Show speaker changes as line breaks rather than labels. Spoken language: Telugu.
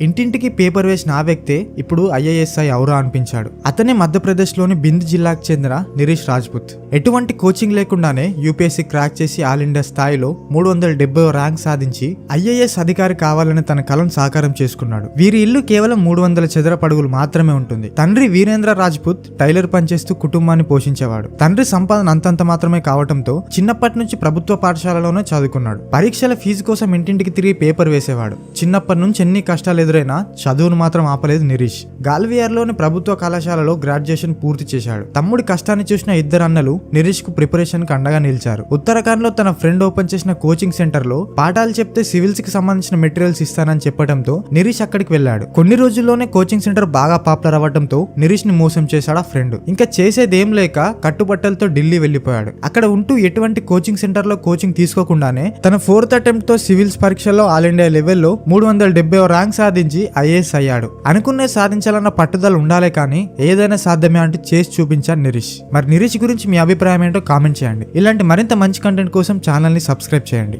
ఇంటింటికి పేపర్ వేసిన ఆ వ్యక్తే ఇప్పుడు IASI ఔరా అనిపించాడు. అతనే మధ్యప్రదేశ్లోని బింద్ జిల్లాకు చెందిన నిరీష్ రాజ్పుత్. ఎటువంటి కోచింగ్ లేకుండానే యూపీఎస్సీ క్రాక్ చేసి ఆల్ ఇండియా స్థాయిలో 370 ర్యాంక్ సాధించి IAS అధికారి కావాలని తన కలను సాకారం చేసుకున్నాడు. వీరి ఇల్లు కేవలం 300 చదరపు అడుగులు మాత్రమే ఉంటుంది. తండ్రి వీరేంద్ర రాజ్పుత్ టైలర్ పనిచేస్తూ కుటుంబాన్ని పోషించేవాడు. తండ్రి సంపాదన అంతంత మాత్రమే కావడంతో చిన్నప్పటి నుంచి ప్రభుత్వ పాఠశాలలోనే చదువుకున్నాడు. పరీక్షల ఫీజు కోసం ఇంటింటికి తిరిగి పేపర్ వేసేవాడు. చిన్నప్పటి నుంచి ఎన్ని కష్టాలు ఎదురైనా చదువును మాత్రం ఆపలేదు నిరీష్. గాల్వియర్లోని ప్రభుత్వ కళాశాలలో గ్రాడ్యుయేషన్ పూర్తి చేశాడు. తమ్ముడి కష్టాన్ని చూసిన ఇద్దరు అన్నలు నిరీష్ కు ప్రిపరేషన్ కు అండగా నిలిచారు. ఉత్తరాఖండ్ లో తన ఫ్రెండ్ ఓపెన్ చేసిన కోచింగ్ సెంటర్ లో పాఠాలు చెప్తే సివిల్స్ కి సంబంధించిన మెటీరియల్స్ ఇస్తానని చెప్పడంతో నిరీష్ అక్కడికి వెళ్ళాడు. కొన్ని రోజుల్లోనే కోచింగ్ సెంటర్ బాగా పాపులర్ అవ్వడంతో నిరీష్ ని మోసం చేశాడు ఆ ఫ్రెండ్. ఇంకా చేసేదేం లేక కట్టుబట్టలతో ఢిల్లీ వెళ్లిపోయాడు. అక్కడ ఉంటూ ఎటువంటి కోచింగ్ సెంటర్ లో కోచింగ్ తీసుకోకుండానే తన 4th అటెంప్ట్ తో సివిల్స్ పరీక్షల్లో ఆల్ ఇండియా లెవెల్లో 370 ర్యాంక్ సాధించి IAS అయ్యాడు. అనుకునే సాధించాలన్న పట్టుదల ఉండాలే కానీ ఏదైనా సాధ్యమే అంటూ చేసి చూపించాడు నిరీష్. మరి నిరీష్ గురించి మీ అభిప్రాయం ఏంటో కామెంట్ చేయండి. ఇలాంటి మరింత మంచి కంటెంట్ కోసం ఛానల్ ని సబ్స్క్రైబ్ చేయండి.